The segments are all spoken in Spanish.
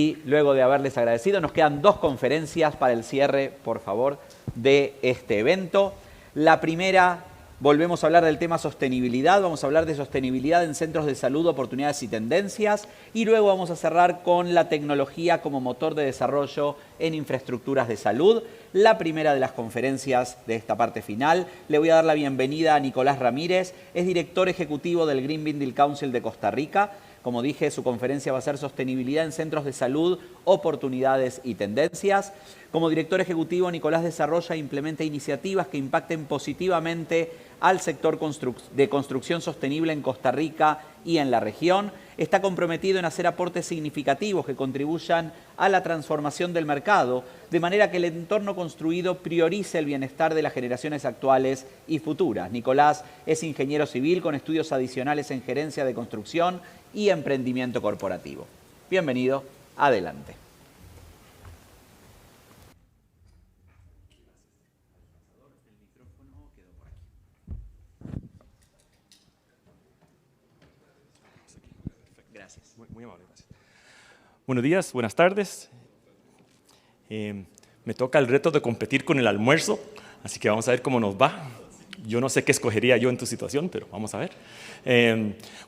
Y luego de haberles agradecido, nos quedan 2 conferencias para el cierre, por favor, de este evento. La primera, volvemos a hablar del tema sostenibilidad. Vamos a hablar de sostenibilidad en centros de salud, oportunidades y tendencias. Y luego vamos a cerrar con la tecnología como motor de desarrollo en infraestructuras de salud. La primera de las conferencias de esta parte final. Le voy a dar la bienvenida a Nicolás Ramírez. Es director ejecutivo del Green Building Council de Costa Rica. Como dije, su conferencia va a ser Sostenibilidad en Centros de Salud, Oportunidades y Tendencias. Como director ejecutivo, Nicolás desarrolla e implementa iniciativas que impacten positivamente al sector de construcción sostenible en Costa Rica y en la región. Está comprometido en hacer aportes significativos que contribuyan a la transformación del mercado, de manera que el entorno construido priorice el bienestar de las generaciones actuales y futuras. Nicolás es ingeniero civil con estudios adicionales en gerencia de construcción y emprendimiento corporativo. Bienvenido, adelante. Gracias. Muy amable, gracias. Buenos días, buenas tardes. Me toca el reto de competir con el almuerzo, así que vamos a ver cómo nos va. Yo no sé qué escogería yo en tu situación, pero vamos a ver.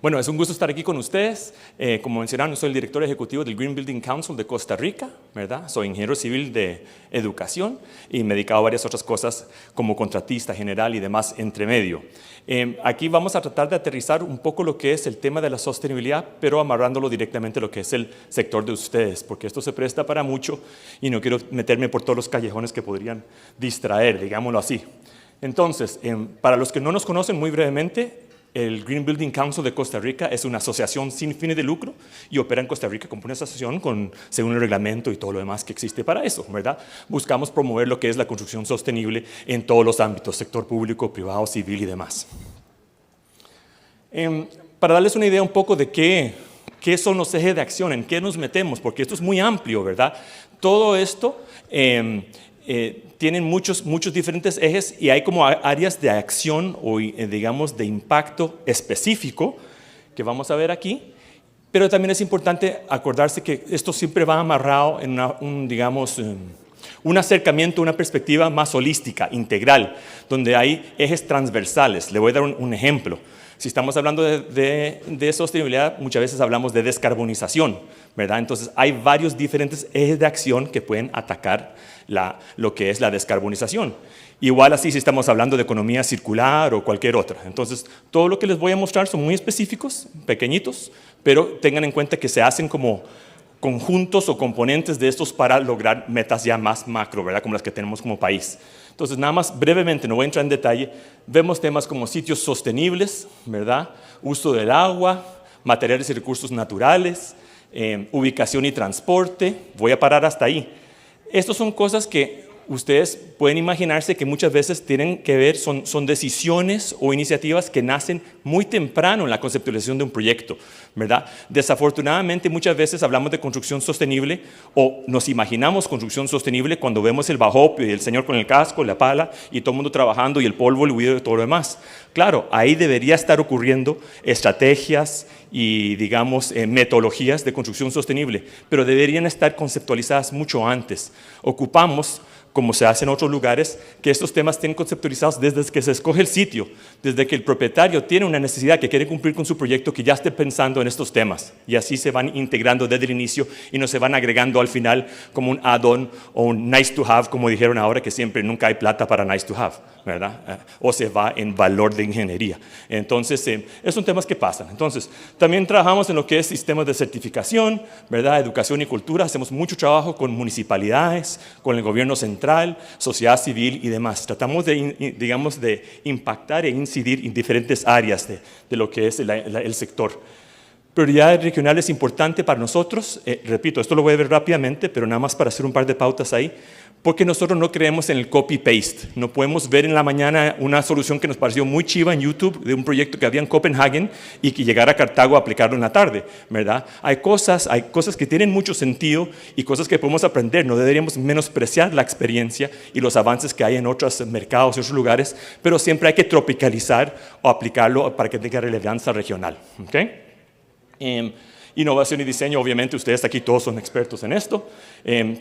Bueno, es un gusto estar aquí con ustedes. Como mencionaron, soy el director ejecutivo del Green Building Council de Costa Rica, ¿verdad? Soy ingeniero civil de educación y me he dedicado a varias otras cosas como contratista general y demás entre medio. Aquí vamos a tratar de aterrizar un poco lo que es el tema de la sostenibilidad, pero amarrándolo directamente a lo que es el sector de ustedes, porque esto se presta para mucho y no quiero meterme por todos los callejones que podrían distraer, digámoslo así. Entonces, para los que no nos conocen muy brevemente, el Green Building Council de Costa Rica es una asociación sin fines de lucro y opera en Costa Rica como una asociación según el reglamento y todo lo demás que existe para eso, ¿verdad? Buscamos promover lo que es la construcción sostenible en todos los ámbitos, sector público, privado, civil y demás. Para darles una idea un poco de qué son los ejes de acción, en qué nos metemos, porque esto es muy amplio, ¿verdad? Todo esto tienen muchos diferentes ejes y hay como áreas de acción o digamos de impacto específico que vamos a ver aquí, pero también es importante acordarse que esto siempre va amarrado en un acercamiento, una perspectiva más holística, integral, donde hay ejes transversales. Le voy a dar un ejemplo. Si estamos hablando de sostenibilidad, muchas veces hablamos de descarbonización, ¿verdad? Entonces hay varios diferentes ejes de acción que pueden atacar lo que es la descarbonización. Igual así si estamos hablando de economía circular o cualquier otra. Entonces todo lo que les voy a mostrar son muy específicos, pequeñitos, pero tengan en cuenta que se hacen como conjuntos o componentes de estos para lograr metas ya más macro, ¿verdad? Como las que tenemos como país. Entonces, nada más brevemente, no voy a entrar en detalle, vemos temas como sitios sostenibles, ¿verdad? Uso del agua, materiales y recursos naturales, ubicación y transporte. Voy a parar hasta ahí. Estas son cosas que ustedes pueden imaginarse que muchas veces tienen que ver, son decisiones o iniciativas que nacen muy temprano en la conceptualización de un proyecto, ¿verdad? Desafortunadamente muchas veces hablamos de construcción sostenible o nos imaginamos construcción sostenible cuando vemos el bajop y el señor con el casco, la pala y todo el mundo trabajando y el polvo, el huido y todo lo demás. Claro, ahí debería estar ocurriendo estrategias y digamos metodologías de construcción sostenible, pero deberían estar conceptualizadas mucho antes. Ocupamos, como se hace en otros lugares, que estos temas estén conceptualizados desde que se escoge el sitio, desde que el propietario tiene una necesidad que quiere cumplir con su proyecto, que ya esté pensando en estos temas. Y así se van integrando desde el inicio y no se van agregando al final como un add-on o un nice to have, como dijeron ahora, que siempre nunca hay plata para nice to have, ¿verdad? O se va en valor de ingeniería. Entonces, esos son temas que pasan. Entonces, también trabajamos en lo que es sistemas de certificación, ¿verdad? Educación y cultura. Hacemos mucho trabajo con municipalidades, con el gobierno central, sociedad civil y demás. Tratamos de impactar e incidir en diferentes áreas de lo que es el sector. Prioridad regional es importante para nosotros. Repito, esto lo voy a ver rápidamente, pero nada más para hacer un par de pautas ahí. Porque nosotros no creemos en el copy-paste. No podemos ver en la mañana una solución que nos pareció muy chiva en YouTube de un proyecto que había en Copenhague y que llegara a Cartago a aplicarlo en la tarde, ¿verdad? Hay cosas que tienen mucho sentido y cosas que podemos aprender. No deberíamos menospreciar la experiencia y los avances que hay en otros mercados y otros lugares, pero siempre hay que tropicalizar o aplicarlo para que tenga relevancia regional, ¿okay? Innovación y diseño, obviamente ustedes aquí todos son expertos en esto.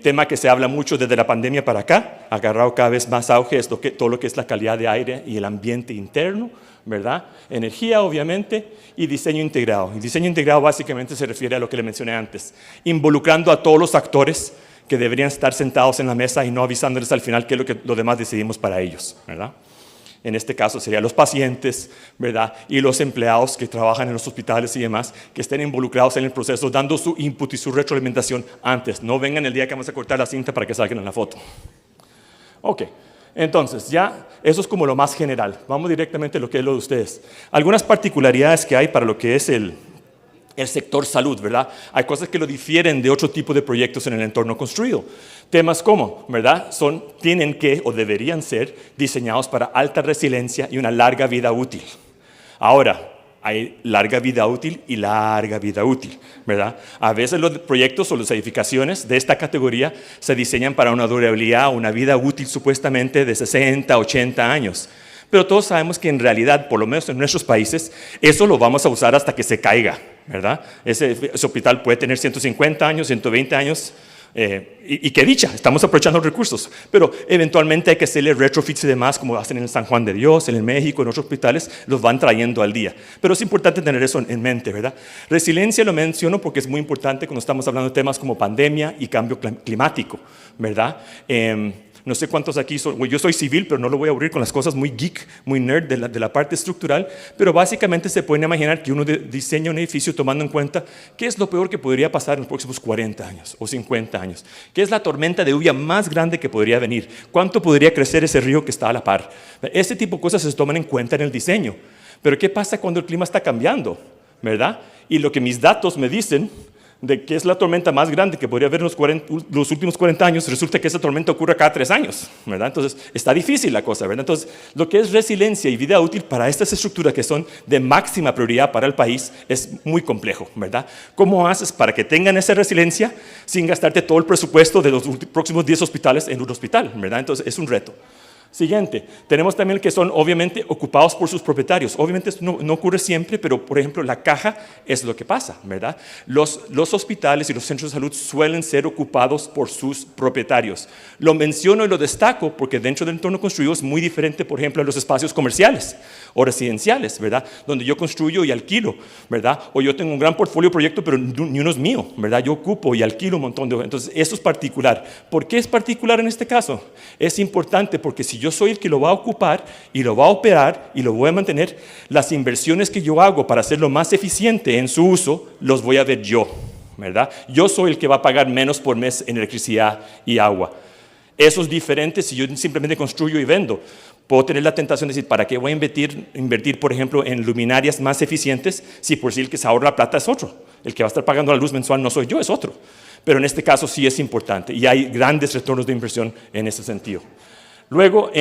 Tema que se habla mucho desde la pandemia para acá, ha agarrado cada vez más auge, es todo lo que es la calidad de aire y el ambiente interno, ¿verdad? Energía, obviamente, y diseño integrado. Y diseño integrado básicamente se refiere a lo que le mencioné antes, involucrando a todos los actores que deberían estar sentados en la mesa y no avisándoles al final qué es lo que los demás decidimos para ellos, ¿verdad? En este caso serían los pacientes, ¿verdad? Y los empleados que trabajan en los hospitales y demás, que estén involucrados en el proceso, dando su input y su retroalimentación antes. No vengan el día que vamos a cortar la cinta para que salgan en la foto. Ok, entonces ya eso es como lo más general. Vamos directamente a lo que es lo de ustedes. Algunas particularidades que hay para lo que es el sector salud, ¿verdad? Hay cosas que lo difieren de otro tipo de proyectos en el entorno construido. Temas como, ¿verdad? Tienen que o deberían ser diseñados para alta resiliencia y una larga vida útil. Ahora, hay larga vida útil y larga vida útil, ¿verdad? A veces los proyectos o las edificaciones de esta categoría se diseñan para una durabilidad, una vida útil supuestamente de 60, 80 años. Pero todos sabemos que en realidad, por lo menos en nuestros países, eso lo vamos a usar hasta que se caiga, ¿verdad? Ese hospital puede tener 150 años, 120 años, y qué dicha, estamos aprovechando los recursos. Pero eventualmente hay que hacerle retrofits y demás, como hacen en el San Juan de Dios, en el México, en otros hospitales, los van trayendo al día. Pero es importante tener eso en mente, ¿verdad? Resiliencia lo menciono porque es muy importante cuando estamos hablando de temas como pandemia y cambio climático, ¿verdad? No sé cuántos aquí son, yo soy civil, pero no lo voy a aburrir con las cosas muy geek, muy nerd de la parte estructural, pero básicamente se pueden imaginar que uno diseña un edificio tomando en cuenta qué es lo peor que podría pasar en los próximos 40 años o 50 años, qué es la tormenta de lluvia más grande que podría venir, cuánto podría crecer ese río que está a la par. Ese tipo de cosas se toman en cuenta en el diseño. Pero ¿qué pasa cuando el clima está cambiando? ¿Verdad? Y lo que mis datos me dicen de que es la tormenta más grande que podría haber en los últimos 40 años, resulta que esa tormenta ocurre cada 3 años, ¿verdad? Entonces, está difícil la cosa, ¿verdad? Entonces, lo que es resiliencia y vida útil para estas estructuras que son de máxima prioridad para el país es muy complejo, ¿verdad? ¿Cómo haces para que tengan esa resiliencia sin gastarte todo el presupuesto de los próximos 10 hospitales en un hospital, ¿verdad? Entonces, es un reto. Siguiente, tenemos también que son obviamente ocupados por sus propietarios. Obviamente esto no ocurre siempre, pero por ejemplo la caja es lo que pasa, ¿verdad? Los hospitales y los centros de salud suelen ser ocupados por sus propietarios. Lo menciono y lo destaco porque dentro del entorno construido es muy diferente, por ejemplo, a los espacios comerciales o residenciales, ¿verdad? Donde yo construyo y alquilo, ¿verdad? O yo tengo un gran portfolio de proyectos, pero ni uno es mío, ¿verdad? Yo ocupo y alquilo un montón de... Entonces, eso es particular. ¿Por qué es particular en este caso? Es importante porque si yo soy el que lo va a ocupar y lo va a operar y lo voy a mantener, las inversiones que yo hago para hacerlo más eficiente en su uso, los voy a ver yo, ¿verdad? Yo soy el que va a pagar menos por mes en electricidad y agua. Eso es diferente si yo simplemente construyo y vendo. Puedo tener la tentación de decir, ¿para qué voy a invertir, por ejemplo, en luminarias más eficientes si por sí el que se ahorra la plata es otro? El que va a estar pagando la luz mensual no soy yo, es otro. Pero en este caso sí es importante y hay grandes retornos de inversión en ese sentido. Luego,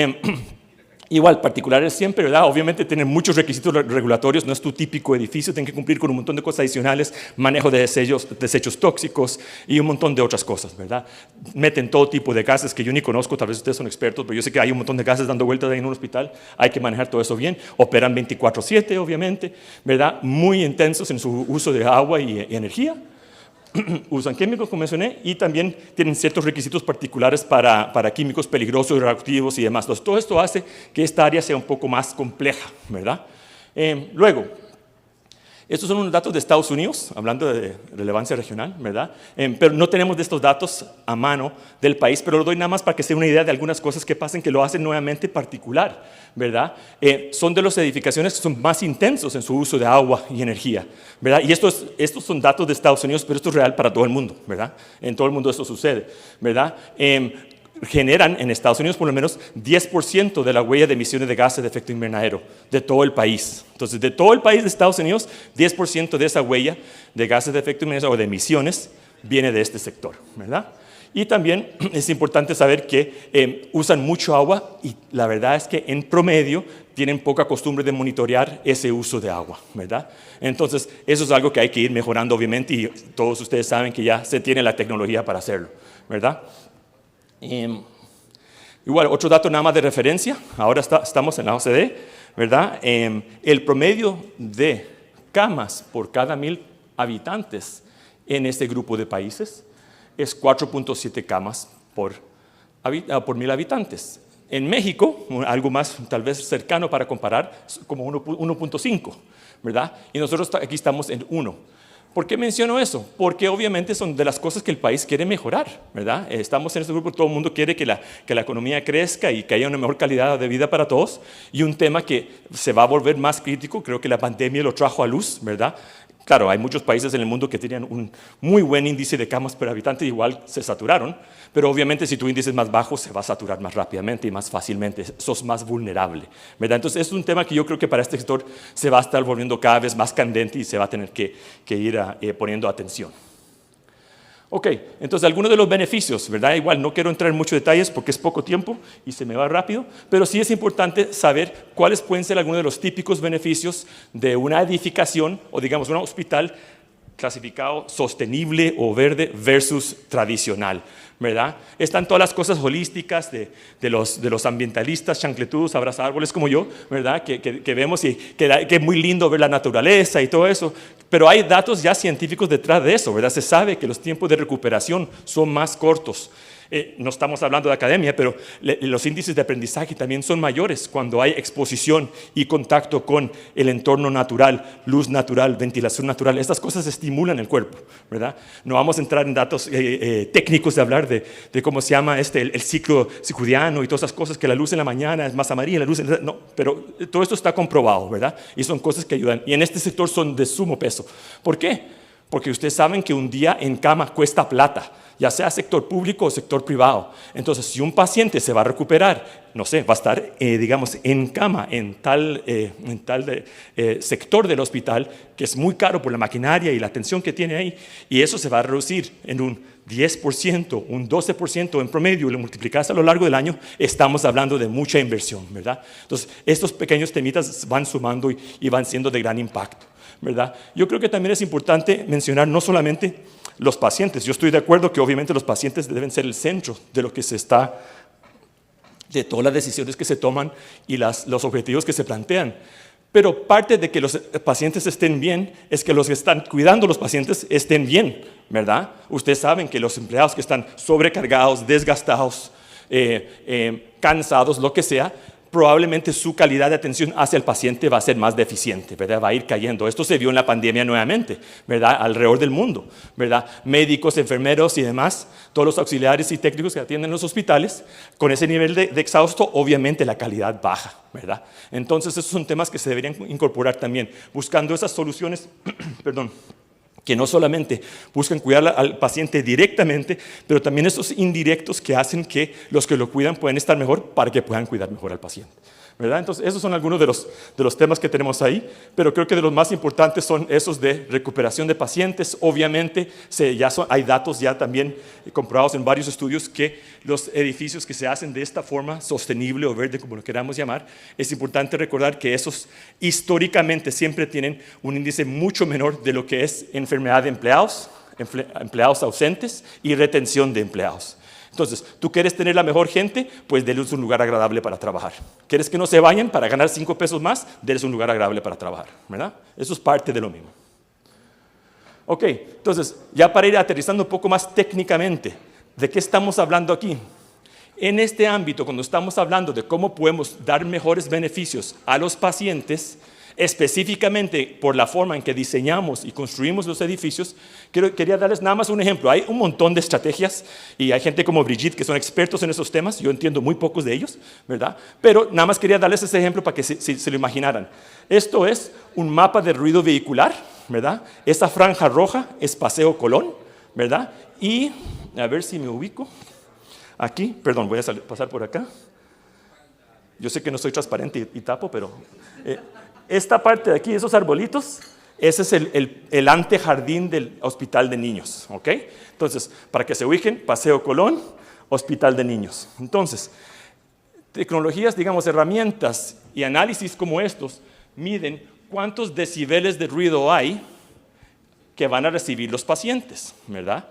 igual, particulares siempre, ¿verdad? Obviamente tienen muchos regulatorios, no es tu típico edificio, tienen que cumplir con un montón de cosas adicionales, manejo de desechos tóxicos y un montón de otras cosas, ¿verdad? Meten todo tipo de gases que yo ni conozco, tal vez ustedes son expertos, pero yo sé que hay un montón de gases dando vueltas ahí en un hospital, hay que manejar todo eso bien, operan 24/7, obviamente, ¿verdad? Muy intensos en su uso de agua y energía. Usan químicos, como mencioné, y también tienen ciertos requisitos particulares para químicos peligrosos, radioactivos y demás. Entonces, todo esto hace que esta área sea un poco más compleja, ¿verdad? Luego, estos son unos datos de Estados Unidos, hablando de relevancia regional, ¿verdad? Pero no tenemos de estos datos a mano del país, pero lo doy nada más para que se den una idea de algunas cosas que pasan que lo hacen nuevamente particular, ¿verdad? Son de las edificaciones que son más intensos en su uso de agua y energía, ¿verdad? Y estos son datos de Estados Unidos, pero esto es real para todo el mundo, ¿verdad? En todo el mundo esto sucede, ¿verdad? Generan en Estados Unidos por lo menos 10% de la huella de emisiones de gases de efecto invernadero de todo el país. Entonces, de todo el país de Estados Unidos, 10% de esa huella de gases de efecto invernadero o de emisiones viene de este sector, ¿verdad? Y también es importante saber que usan mucho agua y la verdad es que en promedio tienen poca costumbre de monitorear ese uso de agua, ¿verdad? Entonces, eso es algo que hay que ir mejorando, obviamente, y todos ustedes saben que ya se tiene la tecnología para hacerlo, ¿verdad? Igual, otro dato nada más de referencia, ahora estamos en la OCDE, ¿verdad? El promedio de camas por cada 1000 habitantes en este grupo de países es 4.7 camas por 1.000 habitantes. En México, algo más tal vez cercano para comparar, como 1.5, ¿verdad? Y nosotros aquí estamos en 1. ¿Por qué menciono eso? Porque obviamente son de las cosas que el país quiere mejorar, ¿verdad? Estamos en este grupo, todo el mundo quiere que la economía crezca y que haya una mejor calidad de vida para todos. Y un tema que se va a volver más crítico, creo que la pandemia lo trajo a luz, ¿verdad? Claro, hay muchos países en el mundo que tenían un muy buen índice de camas por habitante, igual se saturaron, pero obviamente si tu índice es más bajo, se va a saturar más rápidamente y más fácilmente, sos más vulnerable, ¿verdad? Entonces es un tema que yo creo que para este sector se va a estar volviendo cada vez más candente y se va a tener que ir poniendo atención. Ok, entonces algunos de los beneficios, ¿verdad? Igual no quiero entrar en muchos detalles porque es poco tiempo y se me va rápido, pero sí es importante saber cuáles pueden ser algunos de los típicos beneficios de una edificación o digamos un hospital clasificado sostenible o verde versus tradicional, ¿verdad? Están todas las cosas holísticas de los ambientalistas chancletudos, abrazárboles como yo, ¿verdad? Que vemos y que es muy lindo ver la naturaleza y todo eso, pero hay datos ya científicos detrás de eso, ¿verdad? Se sabe que los tiempos de recuperación son más cortos. No estamos hablando de academia, pero los índices de aprendizaje también son mayores cuando hay exposición y contacto con el entorno natural, luz natural, ventilación natural. Estas cosas estimulan el cuerpo, ¿verdad? No vamos a entrar en datos técnicos de hablar de cómo se llama el ciclo circadiano y todas esas cosas, que la luz en la mañana es más amarilla, no, pero todo esto está comprobado, ¿verdad? Y son cosas que ayudan. Y en este sector son de sumo peso. ¿Por qué? Porque ustedes saben que un día en cama cuesta plata, ya sea sector público o sector privado. Entonces, si un paciente se va a recuperar, no sé, va a estar, digamos, en cama en tal sector del hospital, que es muy caro por la maquinaria y la atención que tiene ahí, y eso se va a reducir en un 10%, un 12% en promedio, y lo multiplicas a lo largo del año, estamos hablando de mucha inversión, ¿verdad? Entonces, estos pequeños temitas van sumando y van siendo de gran impacto, ¿verdad? Yo creo que también es importante mencionar no solamente los pacientes. Yo estoy de acuerdo que obviamente los pacientes deben ser el centro de lo que se está, de todas las decisiones que se toman y los objetivos que se plantean. Pero parte de que los pacientes estén bien es que los que están cuidando a los pacientes estén bien, ¿verdad? Ustedes saben que los empleados que están sobrecargados, desgastados, cansados, lo que sea, probablemente su calidad de atención hacia el paciente va a ser más deficiente, ¿verdad? Va a ir cayendo. Esto se vio en la pandemia nuevamente, ¿verdad? Alrededor del mundo, ¿verdad? Médicos, enfermeros y demás, todos los auxiliares y técnicos que atienden los hospitales, con ese nivel de exhausto, obviamente la calidad baja, ¿verdad? Entonces, esos son temas que se deberían incorporar también, buscando esas soluciones, perdón, que no solamente buscan cuidar al paciente directamente, pero también esos indirectos que hacen que los que lo cuidan puedan estar mejor para que puedan cuidar mejor al paciente, ¿verdad? Entonces, esos son algunos de los temas que tenemos ahí, pero creo que de los más importantes son esos de recuperación de pacientes. Obviamente, hay datos ya también comprobados en varios estudios que los edificios que se hacen de esta forma, sostenible o verde, como lo queramos llamar, es importante recordar que esos históricamente siempre tienen un índice mucho menor de lo que es enfermedad de empleados ausentes y retención de empleados. Entonces, tú quieres tener la mejor gente, pues denles un lugar agradable para trabajar. ¿Quieres que no se vayan para ganar 5 pesos más? Denles un lugar agradable para trabajar, ¿verdad? Eso es parte de lo mismo. Ok, entonces, ya para ir aterrizando un poco más técnicamente, ¿de qué estamos hablando aquí? En este ámbito, cuando estamos hablando de cómo podemos dar mejores beneficios a los pacientes, específicamente por la forma en que diseñamos y construimos los edificios, quería darles nada más un ejemplo. Hay un montón de estrategias y hay gente como Brigitte que son expertos en esos temas. Yo entiendo muy pocos de ellos, ¿verdad? Pero nada más quería darles ese ejemplo para que se lo imaginaran. Esto es un mapa de ruido vehicular, ¿verdad? Esa franja roja es Paseo Colón, ¿verdad? Y a ver si me ubico. Aquí, perdón, voy a pasar por acá. Yo sé que no soy transparente y tapo, pero esta parte de aquí, esos arbolitos, ese es el antejardín del Hospital de Niños, ¿ok? Entonces, para que se ubiquen, Paseo Colón, Hospital de Niños. Entonces, tecnologías, digamos, herramientas y análisis como estos miden cuántos decibeles de ruido hay que van a recibir los pacientes, ¿verdad?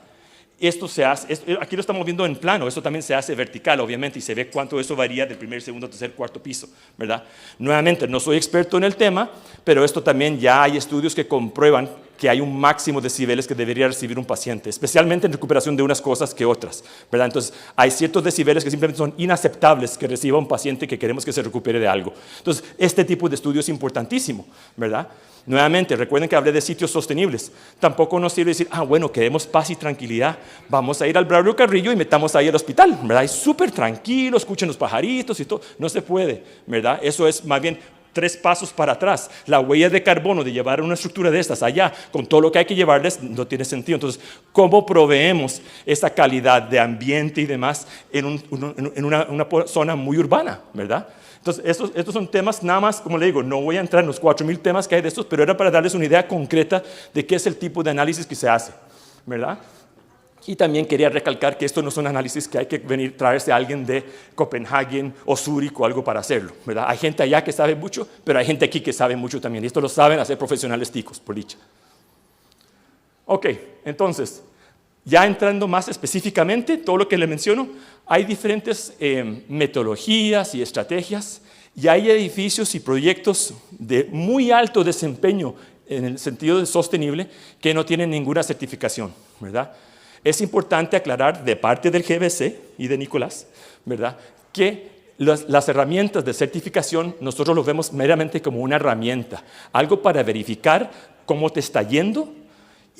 Esto se hace, aquí lo estamos viendo en plano, esto también se hace vertical, obviamente, y se ve cuánto eso varía del primer, segundo, tercer, cuarto piso, ¿verdad? Nuevamente, no soy experto en el tema, pero esto también ya hay estudios que comprueban que hay un máximo de decibeles que debería recibir un paciente, especialmente en recuperación de unas cosas que otras, ¿verdad? Entonces, hay ciertos decibeles que simplemente son inaceptables que reciba un paciente que queremos que se recupere de algo. Entonces, este tipo de estudio es importantísimo, ¿verdad? Nuevamente, recuerden que hablé de sitios sostenibles. Tampoco nos sirve decir, bueno, queremos paz y tranquilidad. Vamos a ir al Braulio Carrillo y metamos ahí al hospital, ¿verdad? Es súper tranquilo, escuchen los pajaritos y todo. No se puede, ¿verdad? Eso es más bien 3 pasos para atrás. La huella de carbono de llevar una estructura de estas allá, con todo lo que hay que llevarles, no tiene sentido. Entonces, ¿cómo proveemos esa calidad de ambiente y demás en una zona muy urbana, ¿verdad? Entonces, estos son temas, nada más, como le digo, no voy a entrar en los 4,000 temas que hay de estos, pero era para darles una idea concreta de qué es el tipo de análisis que se hace, ¿verdad? Y también quería recalcar que estos no son análisis que hay que venir, traerse a alguien de Copenhague o Zúrich o algo para hacerlo, ¿verdad? Hay gente allá que sabe mucho, pero hay gente aquí que sabe mucho también. Y esto lo saben hacer profesionales ticos, por dicha. Ok, entonces, ya entrando más específicamente, todo lo que le menciono, hay diferentes metodologías y estrategias, y hay edificios y proyectos de muy alto desempeño en el sentido de sostenible que no tienen ninguna certificación, ¿verdad? Es importante aclarar de parte del GBC y de Nicolás, ¿verdad?, que las herramientas de certificación nosotros lo vemos meramente como una herramienta, algo para verificar cómo te está yendo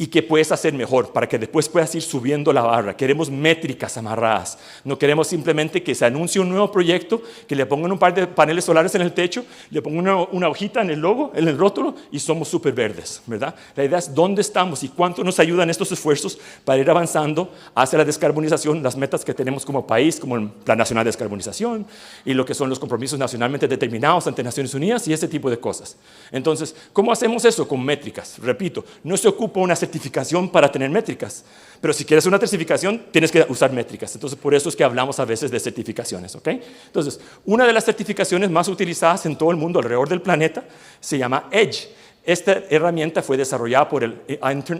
y qué puedes hacer mejor para que después puedas ir subiendo la barra. Queremos métricas amarradas. No queremos simplemente que se anuncie un nuevo proyecto, que le pongan un par de paneles solares en el techo, le pongan una hojita en el logo, en el rótulo y somos súper verdes, ¿verdad? La idea es dónde estamos y cuánto nos ayudan estos esfuerzos para ir avanzando hacia la descarbonización, las metas que tenemos como país, como el Plan Nacional de Descarbonización y lo que son los compromisos nacionalmente determinados ante Naciones Unidas y ese tipo de cosas. Entonces, ¿cómo hacemos eso? Con métricas. Repito, no se ocupa una certificación para tener métricas, pero si quieres una certificación tienes que usar métricas. Entonces por eso es que hablamos a veces de certificaciones, ¿ok? Entonces, una de las certificaciones más utilizadas en todo el mundo alrededor del planeta se llama EDGE. Esta herramienta fue desarrollada por el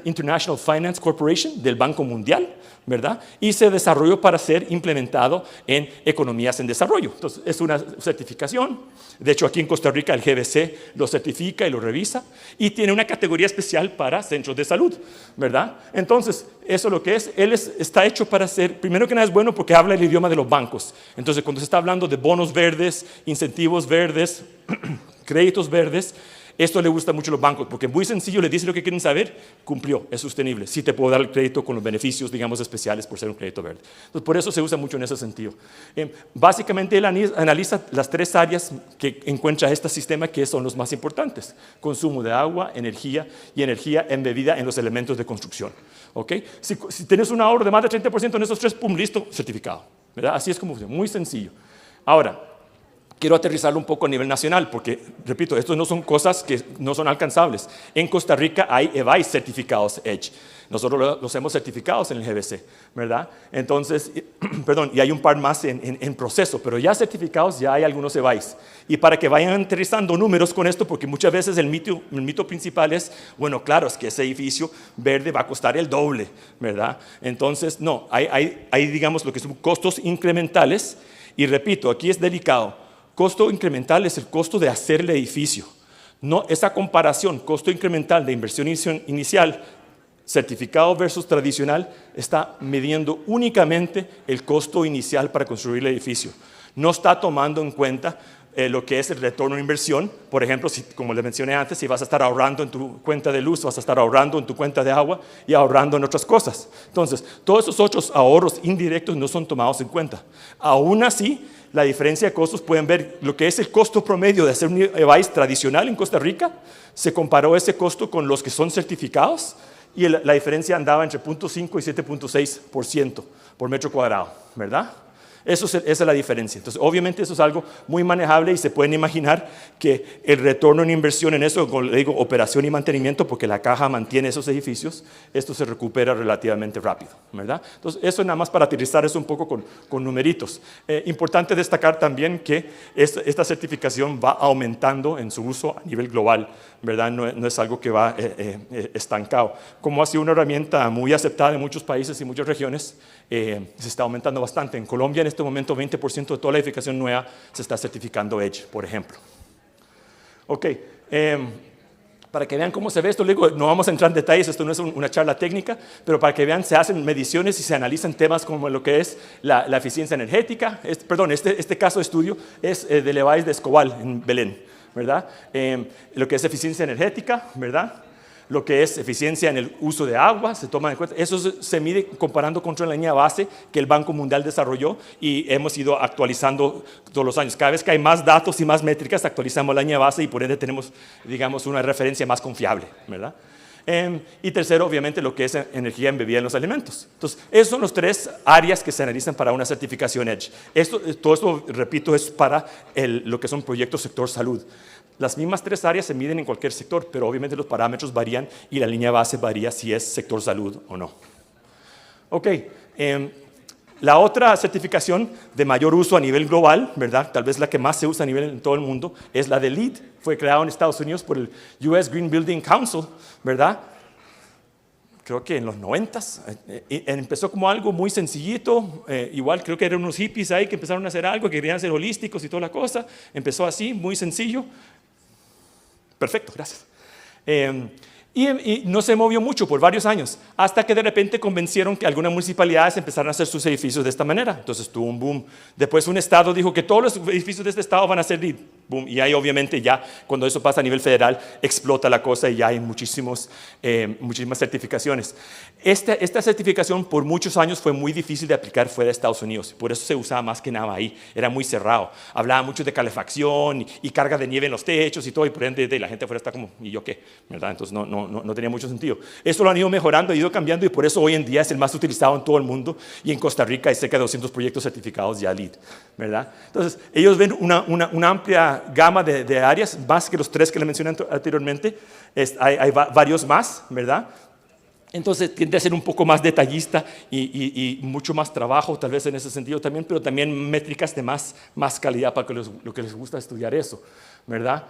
International Finance Corporation del Banco Mundial, ¿verdad? Y se desarrolló para ser implementado en economías en desarrollo. Entonces, es una certificación. De hecho, aquí en Costa Rica el GBC lo certifica y lo revisa. Y tiene una categoría especial para centros de salud, ¿verdad? Entonces, eso lo que es, está hecho para ser, primero que nada es bueno porque habla el idioma de los bancos. Entonces, cuando se está hablando de bonos verdes, incentivos verdes, créditos verdes, esto le gusta mucho a los bancos, porque es muy sencillo, le dice lo que quieren saber, cumplió, es sostenible. Sí te puedo dar el crédito con los beneficios, digamos, especiales por ser un crédito verde. Entonces, por eso se usa mucho en ese sentido. Básicamente, él analiza las 3 áreas que encuentra este sistema que son los más importantes. Consumo de agua, energía y energía embebida en los elementos de construcción. ¿Okay? Si tienes un ahorro de más de 30% en esos 3, pum, listo, certificado, ¿verdad? Así es como funciona, muy sencillo. Ahora, quiero aterrizarlo un poco a nivel nacional, porque, repito, estos no son cosas que no son alcanzables. En Costa Rica hay EVAIS certificados EDGE. Nosotros los hemos certificados en el GBC, ¿verdad? Entonces, perdón, y hay un par más en proceso, pero ya certificados ya hay algunos EVAIS. Y para que vayan aterrizando números con esto, porque muchas veces el mito principal es, bueno, claro, es que ese edificio verde va a costar el doble, ¿verdad? Entonces, no, hay digamos, lo que son costos incrementales. Y repito, aquí es delicado. Costo incremental es el costo de hacer el edificio. No, esa comparación, costo incremental de inversión inicial, certificado versus tradicional, está midiendo únicamente el costo inicial para construir el edificio. No está tomando en cuenta lo que es el retorno de inversión. Por ejemplo, como les mencioné antes, si vas a estar ahorrando en tu cuenta de luz, vas a estar ahorrando en tu cuenta de agua y ahorrando en otras cosas. Entonces, todos esos otros ahorros indirectos no son tomados en cuenta. Aún así, la diferencia de costos, pueden ver lo que es el costo promedio de hacer un EVAIS tradicional en Costa Rica. Se comparó ese costo con los que son certificados y la diferencia andaba entre 0.5 y 7.6% por metro cuadrado, ¿verdad? Esa es la diferencia. Entonces, obviamente eso es algo muy manejable y se pueden imaginar que el retorno en inversión en eso, como le digo, operación y mantenimiento, porque la caja mantiene esos edificios, esto se recupera relativamente rápido, ¿verdad? Entonces, eso nada más para aterrizar eso un poco con numeritos. Importante destacar también que esta certificación va aumentando en su uso a nivel global, ¿verdad? No es algo que va estancado. Como ha sido una herramienta muy aceptada en muchos países y muchas regiones, se está aumentando bastante. En Colombia en este momento 20% de toda la edificación nueva se está certificando EDGE, por ejemplo. Ok, Para que vean cómo se ve esto, le digo, no vamos a entrar en detalles, esto no es una charla técnica, pero para que vean, se hacen mediciones y se analizan temas como lo que es la eficiencia energética. Este caso de estudio es de Leváis de Escobal, en Belén, ¿verdad? Lo que es eficiencia energética, ¿verdad? Lo que es eficiencia en el uso de agua, se toma en cuenta. Eso se mide comparando contra la línea base que el Banco Mundial desarrolló y hemos ido actualizando todos los años. Cada vez que hay más datos y más métricas, actualizamos la línea base y por ende tenemos, digamos, una referencia más confiable, ¿verdad? Y tercero, obviamente, lo que es energía embebida en los alimentos. Entonces, esos son los 3 áreas que se analizan para una certificación EDGE. Todo esto, repito, es para lo que son proyectos sector salud. Las mismas 3 áreas se miden en cualquier sector, pero obviamente los parámetros varían y la línea base varía si es sector salud o no. Ok, la otra certificación de mayor uso a nivel global, ¿verdad? Tal vez la que más se usa a nivel en todo el mundo, es la de LEED. Fue creado en Estados Unidos por el US Green Building Council, ¿verdad? Creo que en los 90s. Empezó como algo muy sencillito, igual creo que eran unos hippies ahí que empezaron a hacer algo, que querían ser holísticos y toda la cosa. Empezó así, muy sencillo. Perfecto, gracias. Y no se movió mucho por varios años, hasta que de repente convencieron que algunas municipalidades empezaron a hacer sus edificios de esta manera. Entonces tuvo un boom. Después un estado dijo que todos los edificios de este estado van a ser LEED. Boom. Y ahí obviamente ya, cuando eso pasa a nivel federal, explota la cosa y ya hay muchísimas certificaciones. Esta certificación por muchos años fue muy difícil de aplicar fuera de Estados Unidos. Por eso se usaba más que nada ahí. Era muy cerrado. Hablaba mucho de calefacción y carga de nieve en los techos y todo. Y por ende la gente afuera está como, ¿y yo qué? ¿Verdad? Entonces no tenía mucho sentido. Esto lo han ido mejorando, ha ido cambiando y por eso hoy en día es el más utilizado en todo el mundo. Y en Costa Rica hay cerca de 200 proyectos certificados ya LEED, ¿verdad? Entonces ellos ven una amplia gama de áreas, más que los 3 que le mencioné anteriormente. Hay varios más, ¿verdad? Entonces tiende a ser un poco más detallista y mucho más trabajo, tal vez en ese sentido también, pero también métricas de más calidad para lo que les gusta estudiar eso, ¿verdad?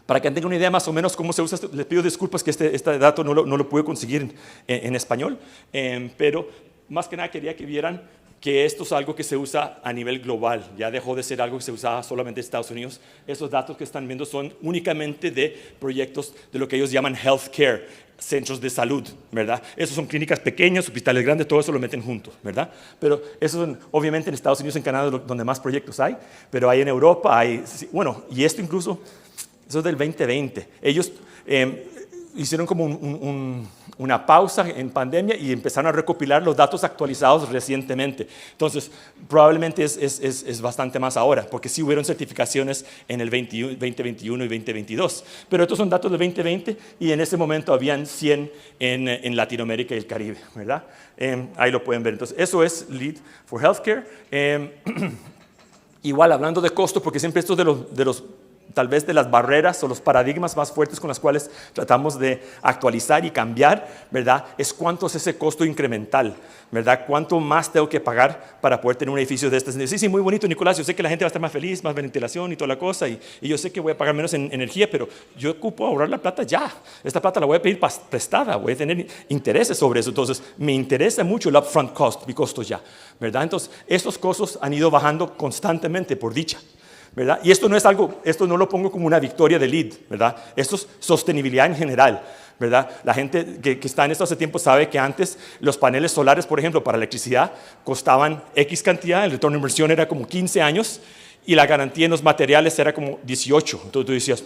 Para que tengan una idea más o menos cómo se usa, les pido disculpas que este dato no lo pude conseguir en español, pero más que nada quería que vieran que esto es algo que se usa a nivel global, ya dejó de ser algo que se usaba solamente en Estados Unidos. Esos datos que están viendo son únicamente de proyectos de lo que ellos llaman healthcare, centros de salud, ¿verdad? Esos son clínicas pequeñas, hospitales grandes, todo eso lo meten juntos, ¿verdad? Pero eso son, obviamente en Estados Unidos y en Canadá donde más proyectos hay, pero hay en Europa, bueno, y esto incluso, eso es del 2020. Ellos hicieron como una pausa en pandemia y empezaron a recopilar los datos actualizados recientemente. Entonces, probablemente es bastante más ahora, porque sí hubieron certificaciones en el 2021 y 2022. Pero estos son datos del 2020 y en ese momento habían 100 en Latinoamérica y el Caribe, ¿verdad? Ahí lo pueden ver. Entonces, eso es LEED for Healthcare. Igual, hablando de costo, porque siempre esto de los tal vez de las barreras o los paradigmas más fuertes con las cuales tratamos de actualizar y cambiar, ¿verdad? Es cuánto es ese costo incremental, ¿verdad? ¿Cuánto más tengo que pagar para poder tener un edificio de este? Sí, muy bonito, Nicolás, yo sé que la gente va a estar más feliz, más ventilación y toda la cosa, y yo sé que voy a pagar menos en energía, pero yo ocupo ahorrar la plata ya. Esta plata la voy a pedir prestada, voy a tener intereses sobre eso, entonces me interesa mucho el upfront cost, mi costo ya, ¿verdad? Entonces, estos costos han ido bajando constantemente, por dicha, ¿verdad? Y esto no lo pongo como una victoria de LEED, ¿verdad? Esto es sostenibilidad en general, ¿verdad? La gente que está en esto hace tiempo sabe que antes los paneles solares, por ejemplo, para electricidad, costaban X cantidad, el retorno de inversión era como 15 años y la garantía en los materiales era como 18. Entonces tú decías,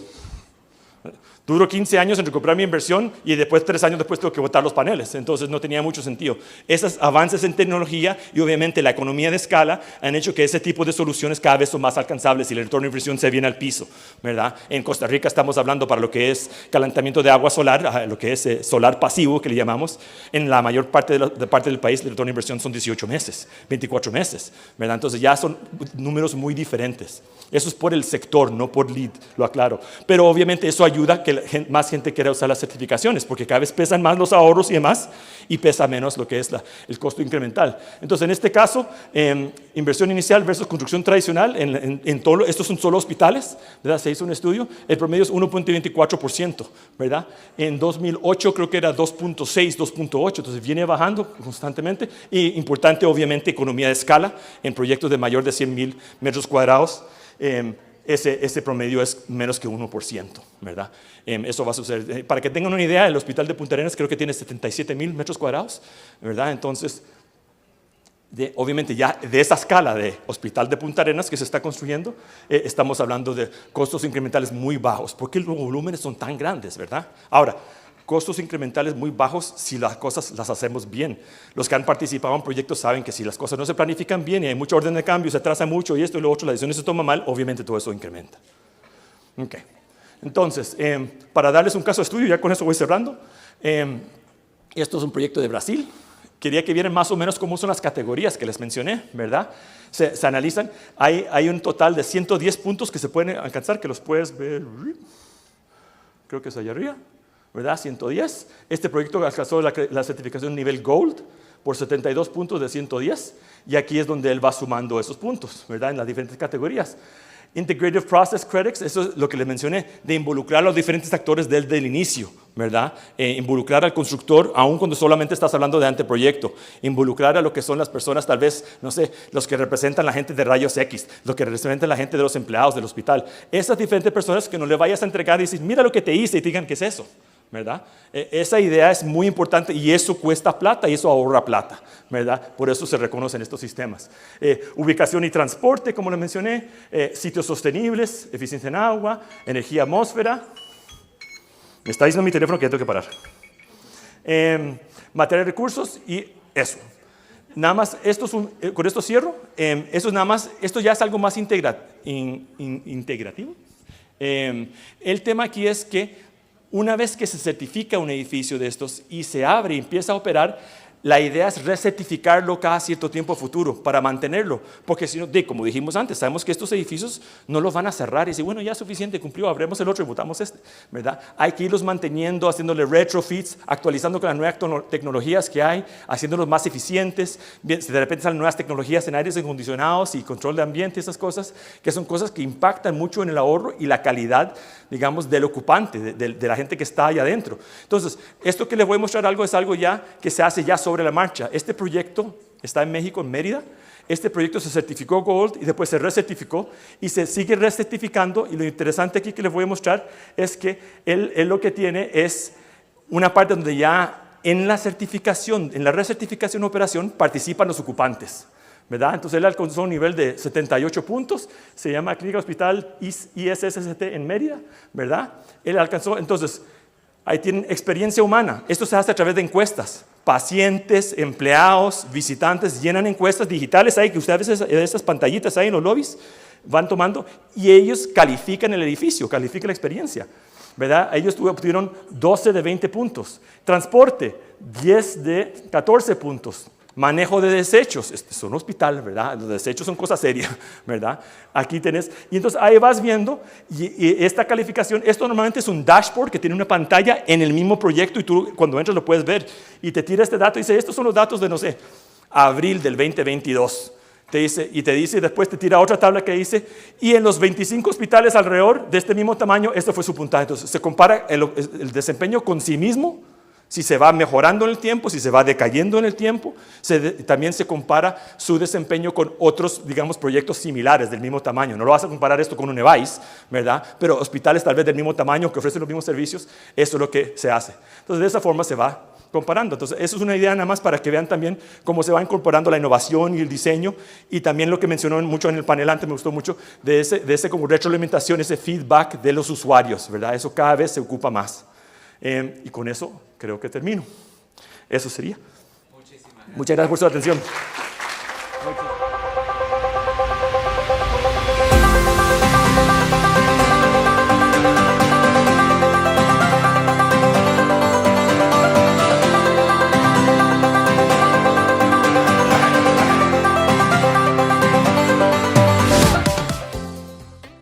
duró 15 años en recuperar mi inversión y después 3 años después tengo que botar los paneles. Entonces no tenía mucho sentido. Esos avances en tecnología y obviamente la economía de escala han hecho que ese tipo de soluciones cada vez son más alcanzables y el retorno de inversión se viene al piso, ¿verdad? En Costa Rica estamos hablando para lo que es calentamiento de agua solar, lo que es solar pasivo que le llamamos. En la mayor parte del país el retorno de inversión son 18 meses, 24 meses, ¿verdad? Entonces ya son números muy diferentes. Eso es por el sector, no por LEED, lo aclaro. Pero obviamente eso ayuda a que más gente quiera usar las certificaciones, porque cada vez pesan más los ahorros y demás, y pesa menos lo que es el costo incremental. Entonces, en este caso, inversión inicial versus construcción tradicional, estos son solo hospitales, ¿verdad? Se hizo un estudio, el promedio es 1.24%, ¿verdad? En 2008 creo que era 2.6, 2.8, entonces viene bajando constantemente. Y importante, obviamente, economía de escala en proyectos de mayor de 100,000 metros cuadrados. ese promedio es menos que 1%, ¿verdad? Eso va a suceder. Para que tengan una idea, el hospital de Punta Arenas creo que tiene 77,000 metros cuadrados, ¿verdad? Entonces, obviamente ya de esa escala de hospital de Punta Arenas que se está construyendo, estamos hablando de costos incrementales muy bajos, porque los volúmenes son tan grandes, ¿verdad? Ahora, costos incrementales muy bajos si las cosas las hacemos bien. Los que han participado en proyectos saben que si las cosas no se planifican bien y hay mucho orden de cambio, se atrasa mucho y esto y lo otro, la decisión se toma mal, obviamente todo eso incrementa. Okay. Entonces, para darles un caso de estudio, ya con eso voy cerrando. Esto es un proyecto de Brasil. Quería que vieran más o menos cómo son las categorías que les mencioné, ¿verdad? Se analizan. Hay un total de 110 puntos que se pueden alcanzar, que los puedes ver. Creo que es allá arriba. ¿Verdad? 110. Este proyecto alcanzó la certificación nivel Gold por 72 puntos de 110 y aquí es donde él va sumando esos puntos, ¿verdad? En las diferentes categorías. Integrative Process Credits, eso es lo que les mencioné, de involucrar a los diferentes actores desde el inicio, ¿verdad? Involucrar al constructor, aun cuando solamente estás hablando de anteproyecto. Involucrar a lo que son las personas, tal vez, no sé, los que representan la gente de rayos X, los que representan la gente de los empleados del hospital. Esas diferentes personas que no le vayas a entregar y decir, mira lo que te hice y te digan, ¿qué es eso? ¿Verdad? Esa idea es muy importante y eso cuesta plata y eso ahorra plata, ¿verdad? Por eso se reconocen estos sistemas. Ubicación y transporte, como les mencioné, sitios sostenibles, eficiencia en agua, energía atmósfera. Me está diciendo mi teléfono que ya tengo que parar. Materia de recursos y eso. Nada más, con esto cierro. Esto ya es algo más integrativo. El tema aquí es que una vez que se certifica un edificio de estos y se abre y empieza a operar, la idea es recertificarlo cada cierto tiempo futuro para mantenerlo, porque si no, como dijimos antes, sabemos que estos edificios no los van a cerrar y decir, bueno, ya es suficiente, cumplió, abremos el otro y botamos este, ¿verdad? Hay que irlos manteniendo, haciéndole retrofits, actualizando con las nuevas tecnologías que hay, haciéndolos más eficientes. Bien, de repente salen nuevas tecnologías en aires acondicionados y control de ambiente, esas cosas, que son cosas que impactan mucho en el ahorro y la calidad, digamos, del ocupante, de la gente que está ahí adentro. Entonces, esto que les voy a mostrar es algo ya que se hace ya sobre la marcha. Este proyecto está en México, en Mérida. Este proyecto se certificó Gold y después se recertificó y se sigue recertificando. Y lo interesante aquí que les voy a mostrar es que él lo que tiene es una parte donde ya en la certificación, en la recertificación operación, participan los ocupantes, ¿verdad? Entonces él alcanzó un nivel de 78 puntos, se llama Clínica Hospital ISSST en Mérida, ¿verdad? Él alcanzó, entonces, ahí tienen experiencia humana. Esto se hace a través de encuestas. Pacientes, empleados, visitantes llenan encuestas digitales ahí, que ustedes esas pantallitas ahí en los lobbies van tomando y ellos califican el edificio, califican la experiencia, ¿verdad? Ellos obtuvieron 12 de 20 puntos. Transporte, 10 de 14 puntos. Manejo de desechos, este es un hospital, ¿verdad? Los desechos son cosas serias, ¿verdad? Aquí tenés, y entonces ahí vas viendo, y esta calificación, esto normalmente es un dashboard que tiene una pantalla en el mismo proyecto y tú cuando entras lo puedes ver, y te tira este dato y dice, estos son los datos de, no sé, abril del 2022. Y te dice, después te tira otra tabla que dice, y en los 25 hospitales alrededor de este mismo tamaño, este fue su puntaje. Entonces se compara el desempeño con sí mismo, si se va mejorando en el tiempo, si se va decayendo en el tiempo. También se compara su desempeño con otros, digamos, proyectos similares del mismo tamaño. No lo vas a comparar esto con un EVAIS, ¿verdad? Pero hospitales tal vez del mismo tamaño que ofrecen los mismos servicios, eso es lo que se hace. Entonces, de esa forma se va comparando. Entonces, eso es una idea nada más para que vean también cómo se va incorporando la innovación y el diseño, y también lo que mencionó mucho en el panel antes, me gustó mucho, de ese como retroalimentación, ese feedback de los usuarios, ¿verdad? Eso cada vez se ocupa más. Y con eso creo que termino. Eso sería. Muchas gracias por su atención.